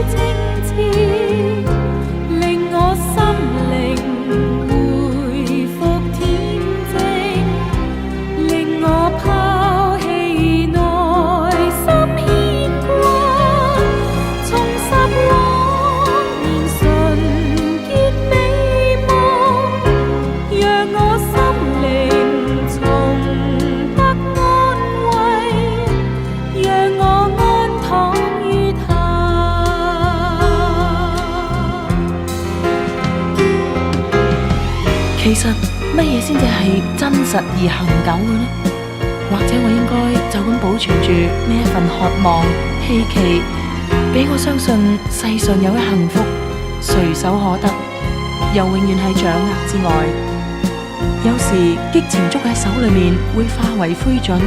精緻，令我心靈回復恬靜，令我拋棄內心牽掛，重拾往年純潔美夢，讓我心靈重得安慰，讓我安躺於他。其實乜嘢先至係真實而恒久嘅呢？或者我應該就咁保存住呢一份渴望、希冀，俾我相信世上有嘅幸福隨手可得，又永遠喺掌握之外。有時激情捉喺手裏面會化為灰燼。